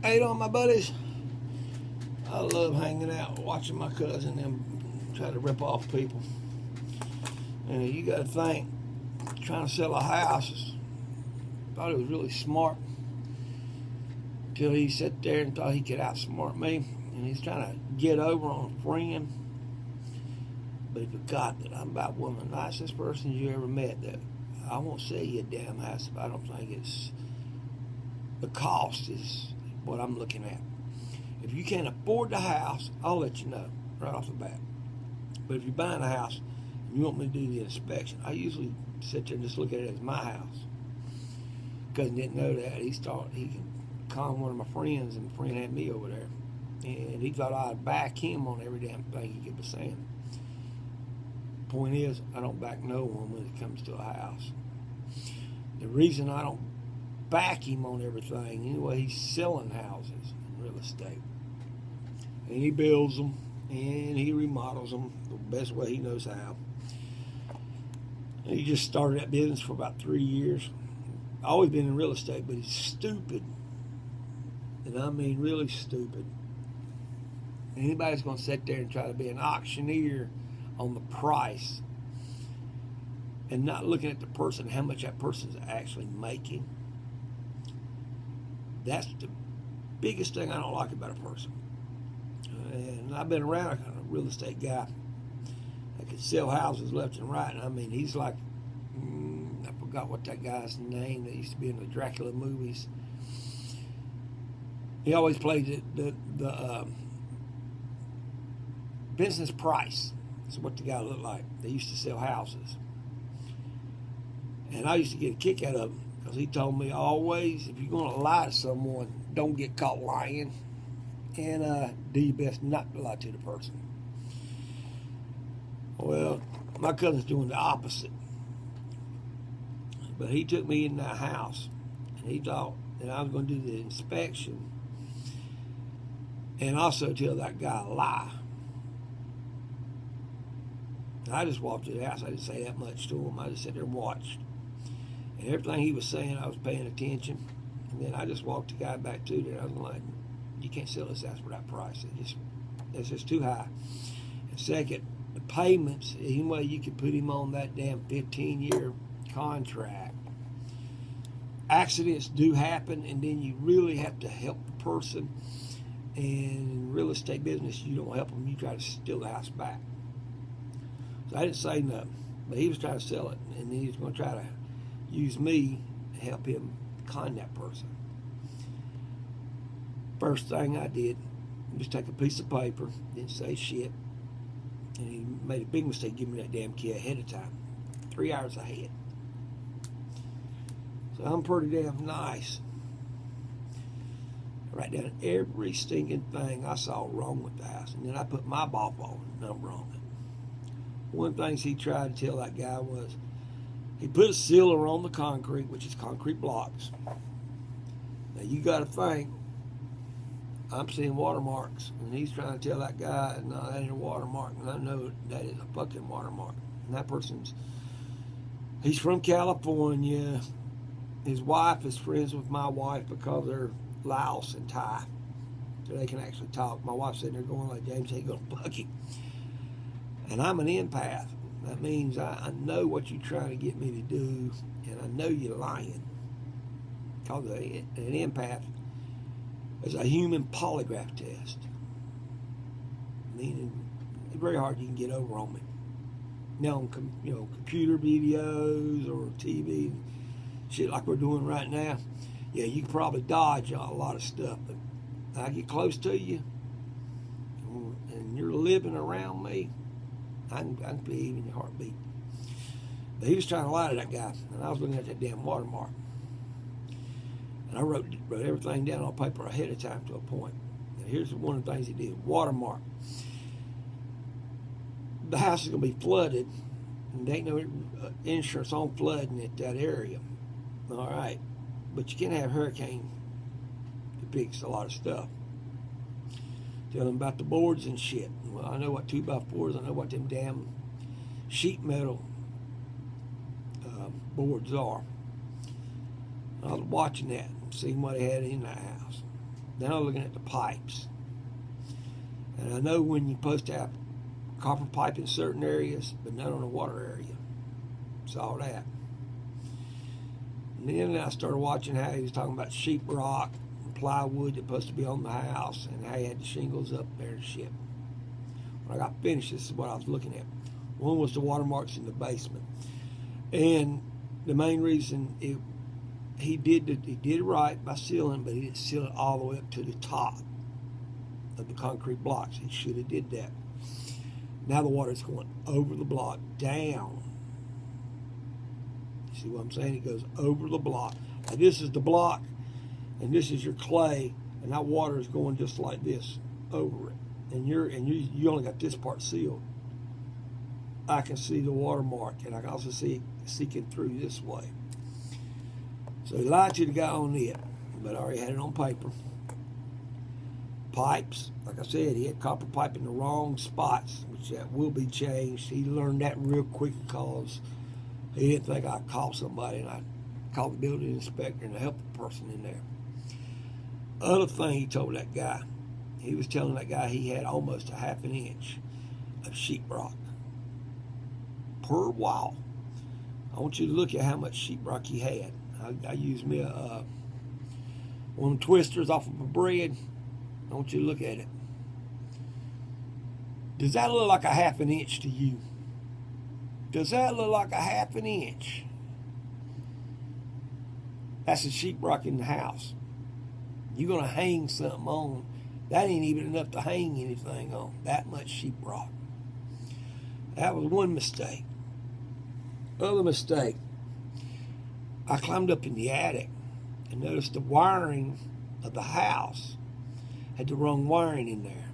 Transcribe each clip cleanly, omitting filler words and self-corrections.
Hey, on my buddies. I love hanging out, watching my cousin them try to rip off people. And you got to think, trying to sell a house, thought it was really smart until he sat there and thought he could outsmart me. And he's trying to get over on a friend. But he forgot that I'm about one of the nicest persons you ever met. That I won't sell you a damn house if I don't think it's the cost is what I'm looking at. If you can't afford the house, I'll let you know right off the bat. But if you're buying a house and you want me to do the inspection, I usually sit there and just look at it as my house. Because he didn't know that. He thought he could con one of my friends, and my friend had me over there. And he thought I'd back him on every damn thing he could be saying. Point is, I don't back no one when it comes to a house. The reason I don't back him on everything, anyway, he's selling houses in real estate. And he builds them, and he remodels them the best way he knows how. And he just started that business for about 3 years. Always been in real estate, but he's stupid. And I mean really stupid. Anybody's going to sit there and try to be an auctioneer on the price and not looking at the person, how much that person's actually making. That's the biggest thing I don't like about a person. And I've been around a real estate guy that could sell houses left and right. And I mean, he's like, I forgot what that guy's name that used to be in the Dracula movies. He always played the business price. That's what the guy looked like. They used to sell houses. And I used to get a kick out of him because he told me always, if you're going to lie to someone, don't get caught lying. And do your best not to lie to the person. Well, my cousin's doing the opposite. But he took me in that house, and he thought that I was going to do the inspection and also tell that guy a lie. I just walked to the house. I didn't say that much to him. I just sat there and watched. And everything he was saying, I was paying attention. And then I just walked the guy back to there. I was like, you can't sell this house for that price. It's just too high. And second, the payments, any way you could put him on that damn 15-year contract. Accidents do happen, and then you really have to help the person. And in real estate business, you don't help them. You try to steal the house back. So I didn't say nothing, but he was trying to sell it, and he was going to try to use me to help him con that person. First thing I did was take a piece of paper, didn't say shit, and he made a big mistake giving me that damn key ahead of time, 3 hours ahead. So I'm pretty damn nice. I write down every stinking thing I saw wrong with the house, and then I put my ballpark number on it. One of the things he tried to tell that guy was he put a sealer on the concrete, which is concrete blocks. Now you got to think, I'm seeing watermarks, and he's trying to tell that guy, no, that ain't a watermark, and I know that is a fucking watermark. And that he's from California. His wife is friends with my wife because they're Laos and Thai, so they can actually talk. My wife's sitting there going like, James ain't gonna fuck him. And I'm an empath. That means I know what you're trying to get me to do, and I know you're lying. Because an empath is a human polygraph test. Meaning, it's very hard you can get over on me. Now, on computer videos or TV, shit like we're doing right now, yeah, you can probably dodge a lot of stuff, but I get close to you, and you're living around me, I can be even your heartbeat. But he was trying to lie to that guy, and I was looking at that damn watermark. And I wrote everything down on paper ahead of time to a point. And here's one of the things he did. Watermark. The house is going to be flooded, and there ain't no insurance on flooding at that area. All right. But you can't have a hurricane to fix a lot of stuff. Tell them about the boards and shit. Well, I know what 2x4s, I know what them damn sheet metal boards are. I was watching that and seeing what he had in that house. Then I'm looking at the pipes. And I know when you're supposed to have copper pipe in certain areas, but not on the water area. Saw that. And then I started watching how he was talking about sheetrock and plywood that's supposed to be on the house, and how he had the shingles up there and shit. When I got finished, this is what I was looking at. One was the watermarks in the basement. And the main reason he did it right by sealing, but he didn't seal it all the way up to the top of the concrete blocks. He should have did that. Now the water's going over the block, down. You see what I'm saying? It goes over the block. Now this is the block, and this is your clay, and that water is going just like this over it. And you only got this part sealed. I can see the watermark, and I can also see it seeking through this way. So he lied to the guy on it, but I already had it on paper. Pipes, like I said, he had copper pipe in the wrong spots, which that will be changed. He learned that real quick because he didn't think I'd call somebody, and I called the building inspector and the health person in there. Other thing he told that guy, he was telling that guy he had almost a half an inch of sheetrock per wall. I want you to look at how much sheetrock he had. I used me one of the twisters off of a bread. I want you to look at it. Does that look like a half an inch to you? Does that look like a half an inch? That's the sheetrock in the house. You're going to hang something on. That ain't even enough to hang anything on. That much sheetrock. That was one mistake. Other mistake, I climbed up in the attic and noticed the wiring of the house had the wrong wiring in there.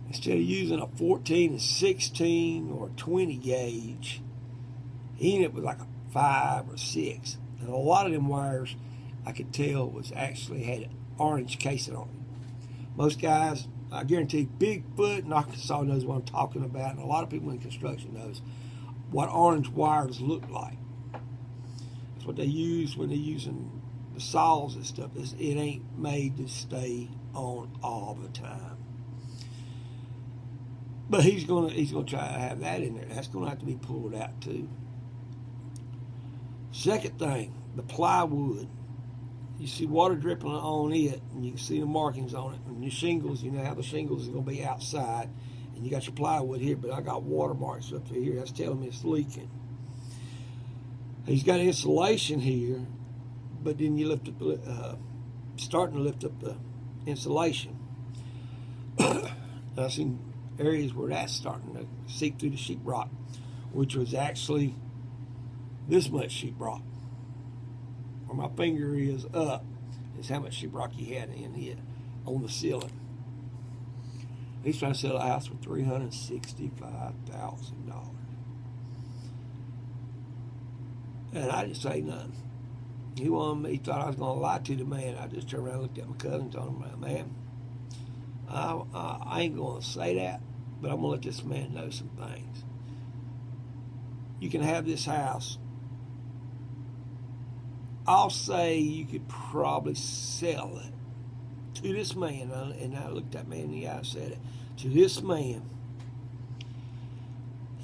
Instead of using a 14 and 16 or 20 gauge, he ended up with like a 5 or 6. And a lot of them wires, I could tell, was actually had orange casing on them. Most guys, I guarantee, Bigfoot in Arkansas knows what I'm talking about, and a lot of people in construction knows what orange wires look like. That's what they use when they're using the saws and stuff. It ain't made to stay on all the time. But he's gonna try to have that in there. That's gonna have to be pulled out too. Second thing, the plywood. You see water dripping on it, and you can see the markings on it. And your shingles, you know how the shingles is gonna be outside, and you got your plywood here, but I got watermarks up to here. That's telling me it's leaking. He's got insulation here, but then you lift up the, starting to lift up the insulation. I've seen areas where that's starting to seep through the sheetrock, which was actually this much sheetrock. Where my finger is up is how much sheetrock he had in it on the ceiling. He's trying to sell a house for $365,000. And I didn't say nothing. He thought I was going to lie to the man. I just turned around and looked at my cousin and told him, man, I ain't going to say that, but I'm going to let this man know some things. You can have this house. I'll say you could probably sell it to this man, and I looked that man in the eye and said it, to this man,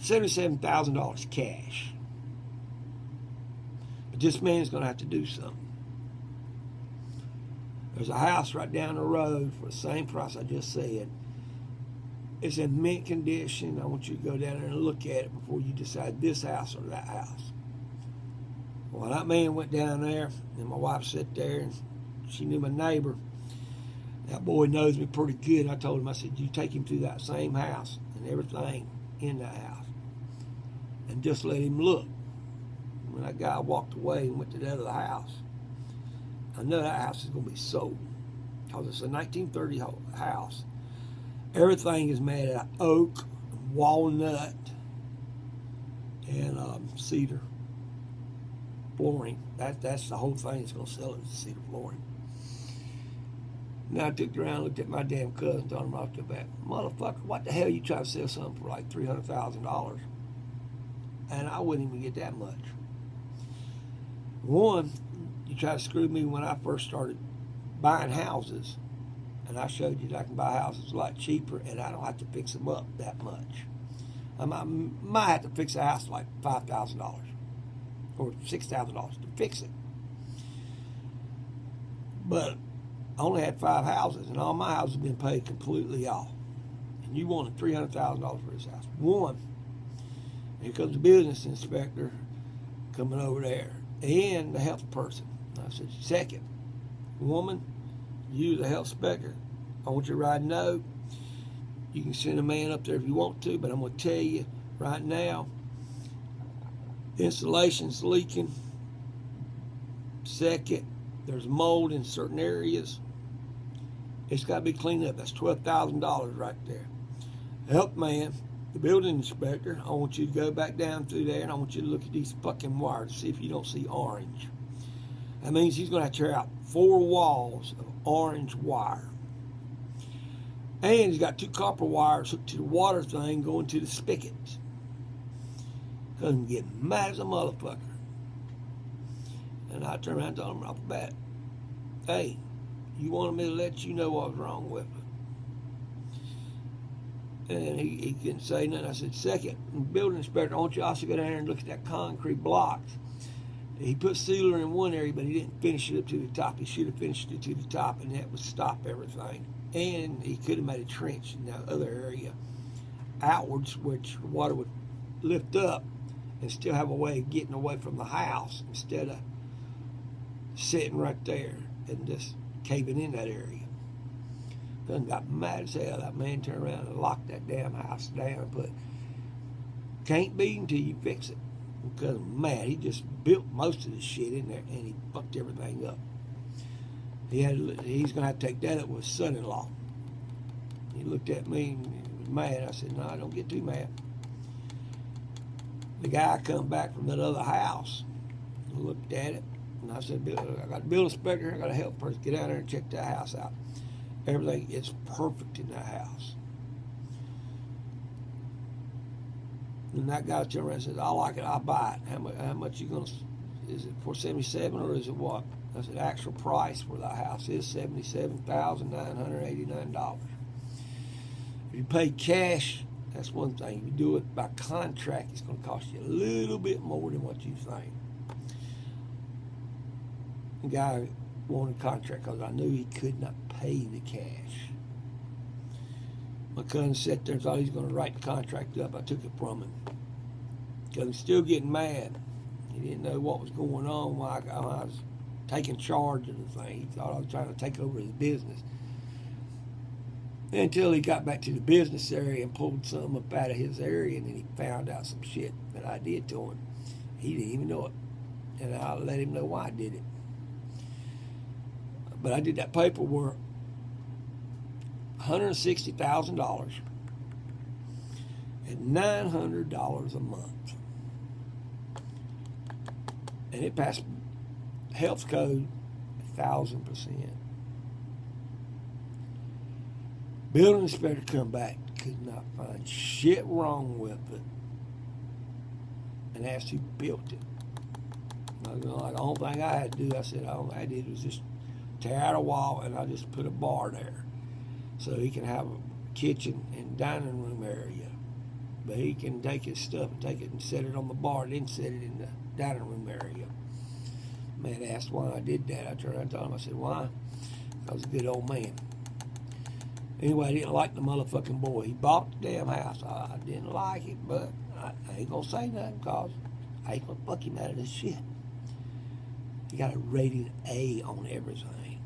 $77,000 cash. But this man's going to have to do something. There's a house right down the road for the same price I just said. It's in mint condition. I want you to go down there and look at it before you decide this house or that house. Well, that man went down there, and my wife sat there, and she knew my neighbor. That boy knows me pretty good. I told him, I said, you take him to that same house and everything in that house, and just let him look. When that guy walked away and went to the other house, I know that house is going to be sold, because it's a 1930 house. Everything is made out of oak, walnut, and cedar flooring. That's the whole thing that's going to sell it, is cedar flooring. Now I took around and looked at my damn cousin, told him off the bat, motherfucker, what the hell you trying to sell something for like $300,000? And I wouldn't even get that much. One, you tried to screw me when I first started buying houses, and I showed you that I can buy houses a lot cheaper, and I don't have to fix them up that much. I might have to fix a house like $5,000 or $6,000 to fix it. But I only had 5 houses, and all my houses have been paid completely off. And you wanted $300,000 for this house. One, here comes the business inspector coming over there, and the health person. And I said, second, woman, you the health inspector, I want you to write a note. You can send a man up there if you want to, but I'm going to tell you right now, the insulation's leaking. Second, there's mold in certain areas. It's got to be cleaned up. That's $12,000 right there. Health man, the building inspector, I want you to go back down through there, and I want you to look at these fucking wires, see if you don't see orange. That means he's going to have to tear out 4 walls of orange wire. And he's got 2 copper wires hooked to the water thing going to the spigots. Because I'm getting mad as a motherfucker. And I turned around and told him right off the bat, hey, you wanted me to let you know what was wrong with it. And he couldn't say nothing. I said, second, building inspector, I want you also to go down there and look at that concrete blocks. He put sealer in one area, but he didn't finish it up to the top. He should have finished it to the top, and that would stop everything. And he could have made a trench in that other area outwards, which the water would lift up and still have a way of getting away from the house instead of sitting right there and just caving in that area. Then got mad as hell. That man turned around and locked that damn house down and put, can't be until you fix it. Because, man, he just built most of the shit in there, and he fucked everything up. He's going to have to take that up with his son-in-law. He looked at me and he was mad. I said, no, don't get too mad. The guy come back from that other house and looked at it, and I said, I got a building inspector, I got a health person, get out there and check that house out. Everything is perfect in that house. And that guy turned around and said, I like it, I'll buy it. How much you gonna, is it $477 or is it what? I said, actual price for the house is $77,989. If you pay cash, that's one thing. If you do it by contract, it's going to cost you a little bit more than what you think. The guy wanted a contract because I knew he could not pay the cash. My cousin sat there and thought he was going to write the contract up. I took it from him. Because he was still getting mad. He didn't know what was going on while I was taking charge of the thing. He thought I was trying to take over his business. Until he got back to the business area and pulled something up out of his area, and then he found out some shit that I did to him. He didn't even know it. And I let him know why I did it. But I did that paperwork, $160,000 at $900 a month. And it passed health code 1,000%. Building inspector come back, could not find shit wrong with it, and asked who built it. I was like, the only thing I had to do, I said, all I did was just tear out a wall, and I just put a bar there, so he can have a kitchen and dining room area. But he can take his stuff and take it and set it on the bar, and then set it in the dining room area. Man asked why I did that. I turned around and told him, I said, why? I was a good old man. Anyway, I didn't like the motherfucking boy. He bought the damn house. I didn't like it, but I ain't gonna say nothing because I ain't gonna fuck him out of this shit. He got a rated A on everything.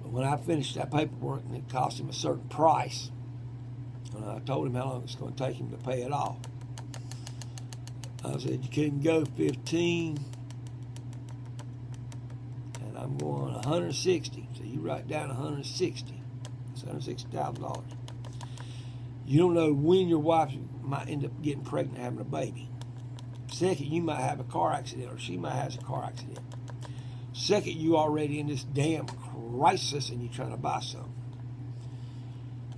But when I finished that paperwork and it cost him a certain price, and I told him how long it's gonna take him to pay it off, I said, you couldn't go 15, and I'm going 160. So you write down 160. $160,000. You don't know when your wife might end up getting pregnant, having a baby. Second, you might have a car accident, or she might have a car accident. Second, you already in this damn crisis and you're trying to buy something.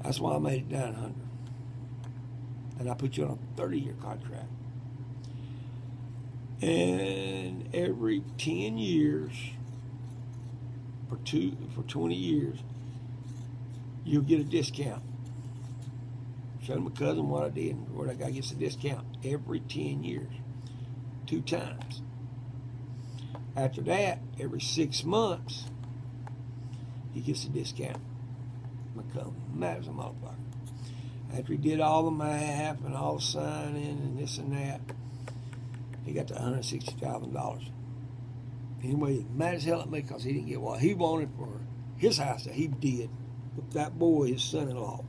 That's why I made it down 100. And I put you on a 30-year contract. And every 10 years, for 20 years, you'll get a discount. Showed my cousin what I did, where that guy gets a discount every 10 years, 2 times. After that, every 6 months, he gets a discount. My cousin, mad as a motherfucker. After he did all the math and all the signing and this and that, he got to $160,000. Anyway, mad as hell at me because he didn't get what he wanted for his house that he did with that boy, his son-in-law.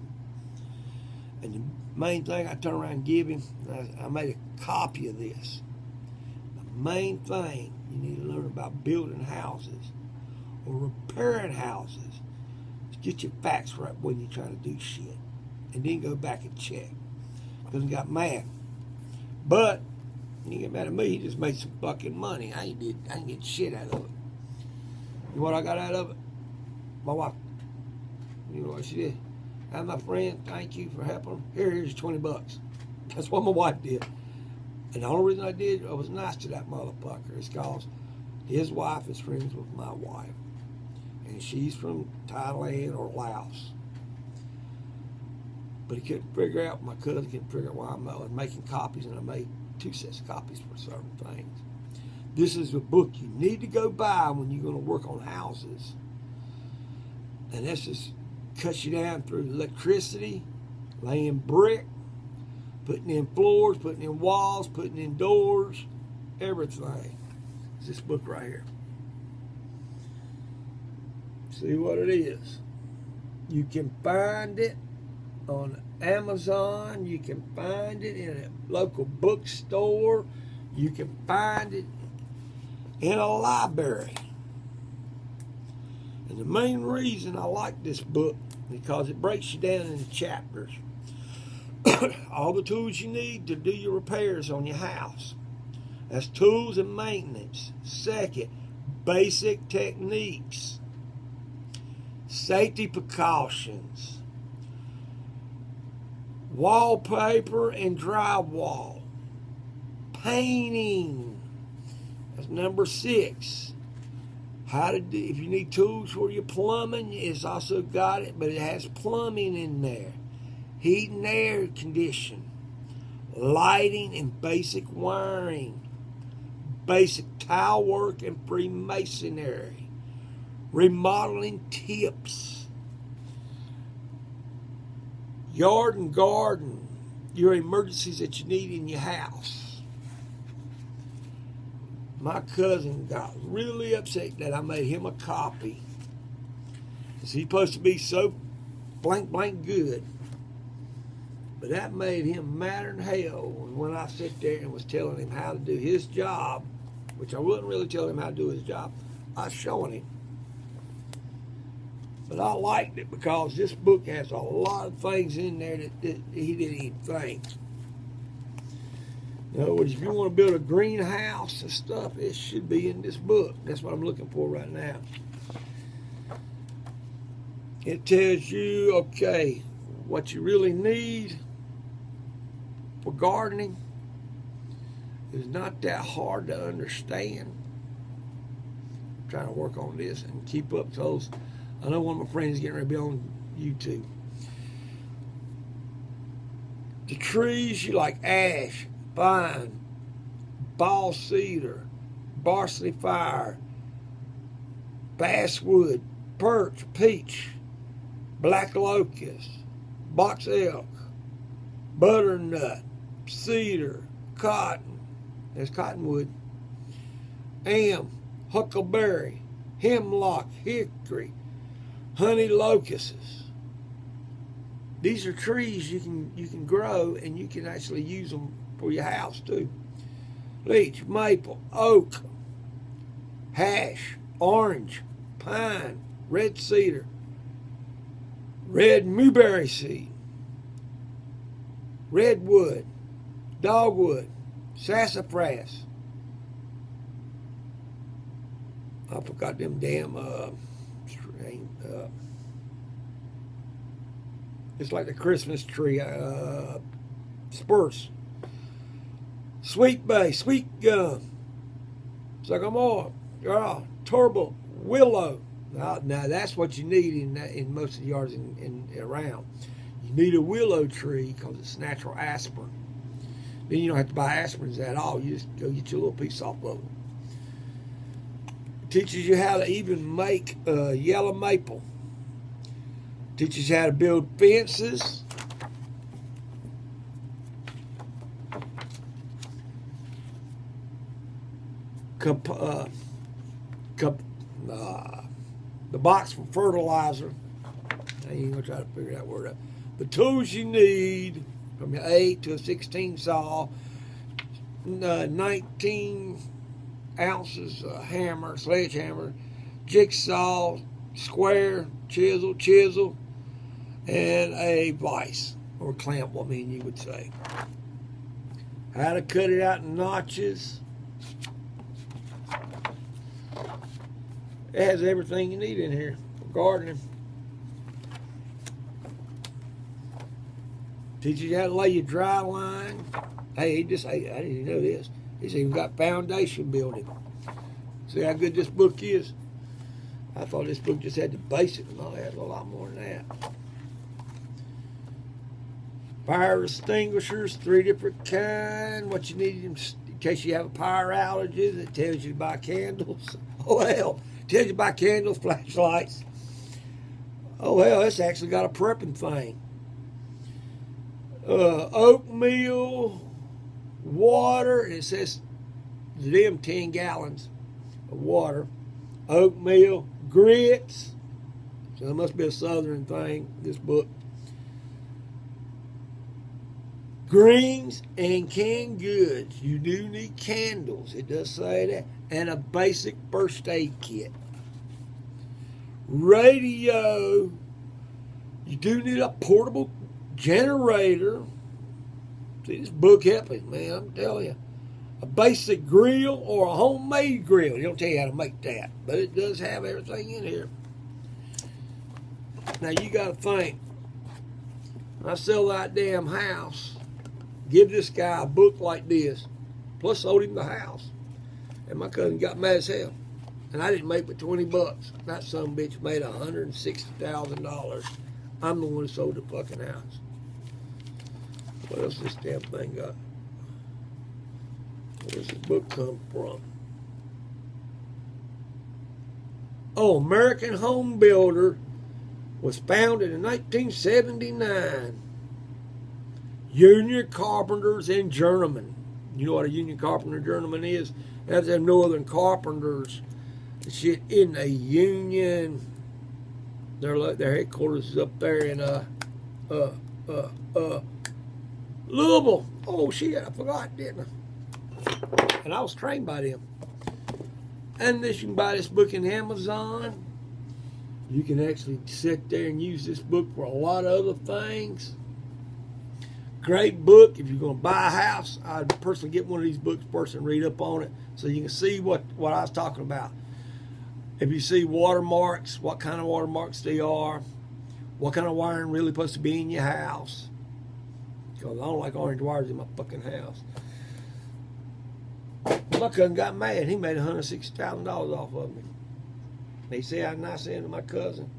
And the main thing I turned around and gave him, I made a copy of this. The main thing you need to learn about building houses or repairing houses is get your facts right when you're trying to do shit. And then go back and check. Because he got mad. But he didn't get mad at me, he just made some fucking money. I ain't get shit out of it. You know what I got out of it? My wife. You know what she did? And my friend, thank you for helping him. Here's $20. That's what my wife did. And the only reason I did, I was nice to that motherfucker, is because his wife is friends with my wife. And she's from Thailand or Laos. But he couldn't figure out, my cousin couldn't figure out why I was making copies, and I made 2 sets of copies for certain things. This is a book you need to go buy when you're going to work on houses. And this just cuts you down through electricity, laying brick, putting in floors, putting in walls, putting in doors, everything. It's this book right here. See what it is. You can find it on Amazon. You can find it in a local bookstore. You can find it in a library. And the main reason I like this book is because it breaks you down into chapters. All the tools you need to do your repairs on your house. That's tools and maintenance. Second, basic techniques. Safety precautions. Wallpaper and drywall. Painting. That's number 6. How to do, if you need tools for your plumbing, it's also got it, but it has plumbing in there. Heat and air conditioning. Lighting and basic wiring. Basic tile work and Freemasonry. Remodeling tips. Yard and garden. Your emergencies that you need in your house. My cousin got really upset that I made him a copy. Because he's supposed to be so blank good. But that made him madder than hell when I sat there and was telling him how to do his job, which I wasn't really telling him how to do his job. I was showing him. But I liked it because this book has a lot of things in there that he didn't even think. In other words, if you want to build a greenhouse and stuff, it should be in this book. That's what I'm looking for right now. It tells you, okay, what you really need for gardening is not that hard to understand. I'm trying to work on this and keep up to those. I know one of my friends is getting ready to be on YouTube. The trees you like ash, pine, ball cedar, varsity fire, basswood, birch, peach, black locust, box elk, butternut, cedar, cotton, there's cottonwood, elm, huckleberry, hemlock, hickory, honey locusts. These are trees you can grow, and you can actually use them for your house too. Leech, maple, oak, hash, orange, pine, red cedar, red mulberry seed, redwood, dogwood, sassafras. I forgot them damn it's like the Christmas tree, spruce, sweet bay, sweet gum, sycamore, turtle, willow, Now that's what you need in most of the yards in around. You need a willow tree because it's natural aspirin. Then you don't have to buy aspirins at all. You just go get your little piece off of them. It teaches you how to even make yellow maple. Teaches you how to build fences. The box for fertilizer. I ain't gonna try to figure that word out. The tools you need from your 8 to a 16 saw, 19 ounces hammer, sledgehammer, jigsaw, square, chisel, and a vise or clamp, I mean you would say. How to cut it out in notches. It has everything you need in here for gardening. Teaches you how to lay your dry line. Hey, I didn't even know this. He's even got foundation building. See how good this book is? I thought this book just had the basics, and all it has a lot more than that. Fire extinguishers, 3 different kinds. What you need in case you have a power outages. It tells you to buy candles. Oh hell, it tells you to buy candles, flashlights. Oh hell, it's actually got a prepping thing. Oatmeal, water, and it says them 10 gallons of water. Oatmeal, grits. So it must be a southern thing, this book. Greens and canned goods. You do need candles. It does say that. And a basic first aid kit. Radio. You do need a portable generator. See, this book helping, man, I'm telling you. A basic grill or a homemade grill. It don't tell you how to make that, but it does have everything in here. Now you got to think. When I sell that damn house, give this guy a book like this, plus sold him the house. And my cousin got mad as hell. And I didn't make but $20. That son of a bitch made $160,000. I'm the one who sold the fucking house. What else this damn thing got? Where does this book come from? Oh, American Home Builder was founded in 1979. Union Carpenters in Journeyman. You know what a union carpenter journeyman is? That's them northern carpenters. Shit in a union. Their headquarters is up there in Louisville. Oh shit, I forgot, didn't I? And I was trained by them. And this, you can buy this book in Amazon. You can actually sit there and use this book for a lot of other things. Great book. If you're going to buy a house, I'd personally get one of these books first and read up on it so you can see what I was talking about. If you see watermarks, what kind of watermarks they are, what kind of wiring really supposed to be in your house. Because I don't like orange wires in my fucking house. My cousin got mad. He made $160,000 off of me. He said I was nice to my cousin.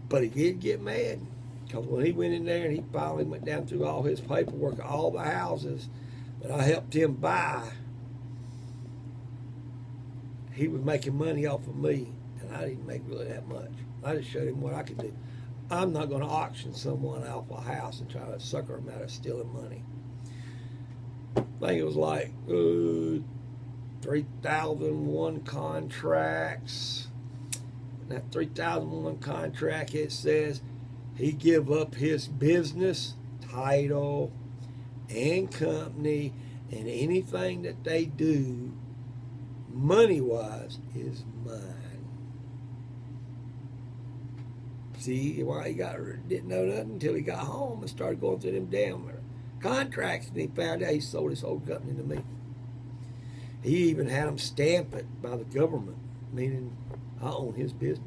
But he did get mad. Because when he went in there and he finally went down through all his paperwork, all the houses that I helped him buy, he was making money off of me, and I didn't make really that much. I just showed him what I could do. I'm not going to auction someone off a house and try to sucker them out of stealing money. I think it was like 3,001 contracts. And that 3,001 contract, it says he give up his business, title, and company, and anything that they do money-wise is mine. See, why he didn't know nothing until he got home and started going through them damn contracts, and he found out he sold his whole company to me. He even had them stamp it by the government, meaning I own his business.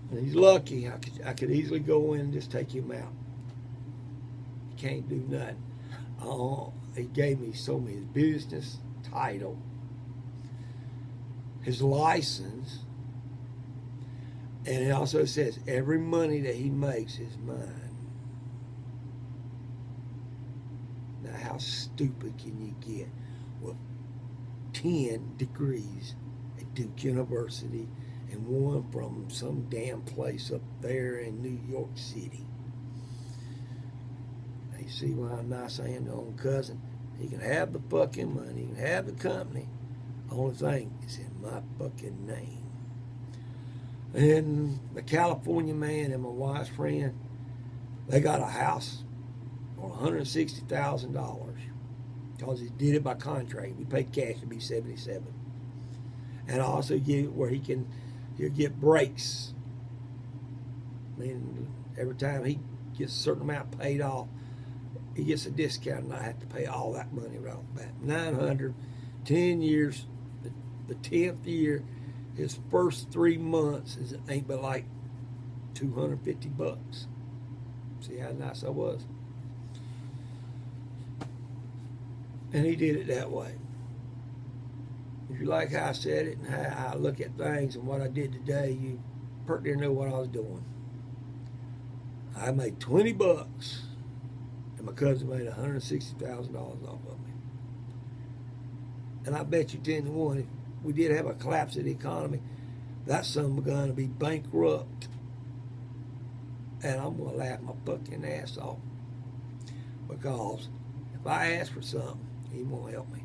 And he's lucky. I could easily go in and just take him out. He can't do nothing. He gave me, sold me his business, title. his license, and it also says every money that he makes is mine. Now, how stupid can you get with 10 degrees at Duke University and one from some damn place up there in New York City? Now, you see why I'm not saying to own cousin? He can have the fucking money, he can have the company. Only thing is in my fucking name. And the California man and my wife's friend, they got a house for $160,000 because he did it by contract. We paid cash to be $77,000, and also give it where he'll get breaks. I mean, every time he gets a certain amount paid off, he gets a discount, and I have to pay all that money right off the bat. 900, 10 years, the 10th year, his first 3 months ain't but like $250. See how nice I was? And he did it that way. If you like how I said it and how I look at things and what I did today, you pretty near know what I was doing. I made $20, and my cousin made $160,000 off of me. And I bet you 10 to 1, if we did have a collapse of the economy, that son was going to be bankrupt. And I'm going to laugh my fucking ass off. Because if I ask for something, he won't help me.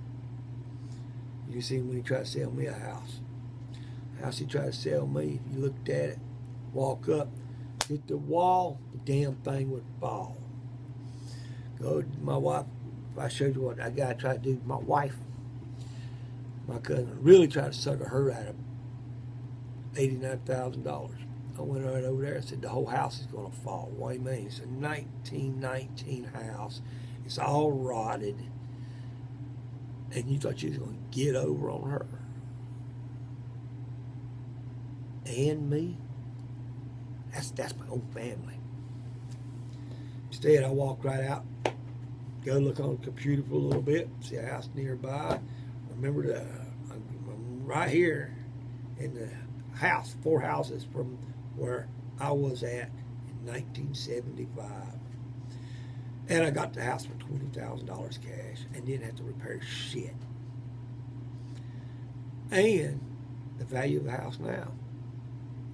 You see him when he tried to sell me a house. The house he tried to sell me, if you looked at it, walk up, hit the wall, the damn thing would fall. Go to my wife. If I showed you what I got to try to do to my wife, my cousin really tried to sucker her out of $89,000. I went right over there and said, the whole house is going to fall. What do you mean? It's a 1919 house. It's all rotted. And you thought you was going to get over on her. And me? That's my own family. Instead, I walked right out, go look on the computer for a little bit, see a house nearby. Remember, I'm right here in the house, 4 houses from where I was at in 1975. And I got the house for $20,000 cash and didn't have to repair shit. And the value of the house now,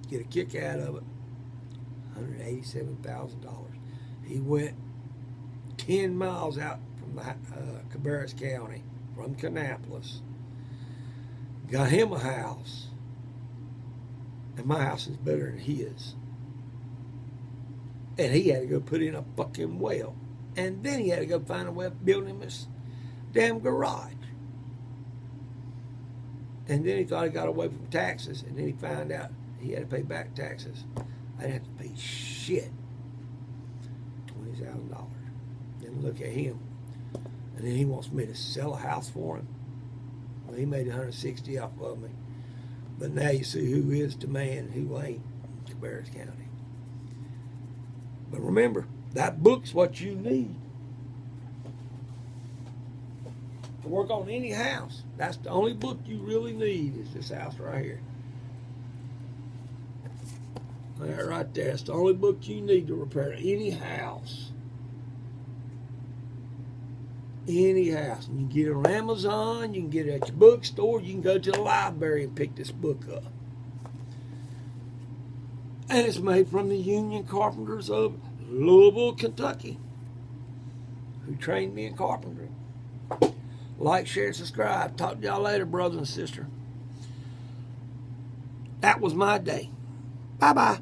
get a kick out of it, $187,000. He went 10 miles out from the Cabarrus County, from Kannapolis, got him a house, and my house is better than his. And he had to go put in a fucking well. And then he had to go find a way of building him this damn garage. And then he thought he got away from taxes, and then he found out he had to pay back taxes. I didn't have to pay shit. $20,000. Then look at him. And then he wants me to sell a house for him. Well, he made $160 off of me. But now you see who is the man and who ain't in Cabarrus County. But remember, that book's what you need to work on any house. That's the only book you really need is this house right here. That right there. It's the only book you need to repair any house. Any house. And you can get it on Amazon, you can get it at your bookstore, you can go to the library and pick this book up. And it's made from the Union Carpenters of Louisville, Kentucky, who trained me in carpentry. Like, share, and subscribe. Talk to y'all later, brothers and sisters. That was my day. Bye-bye.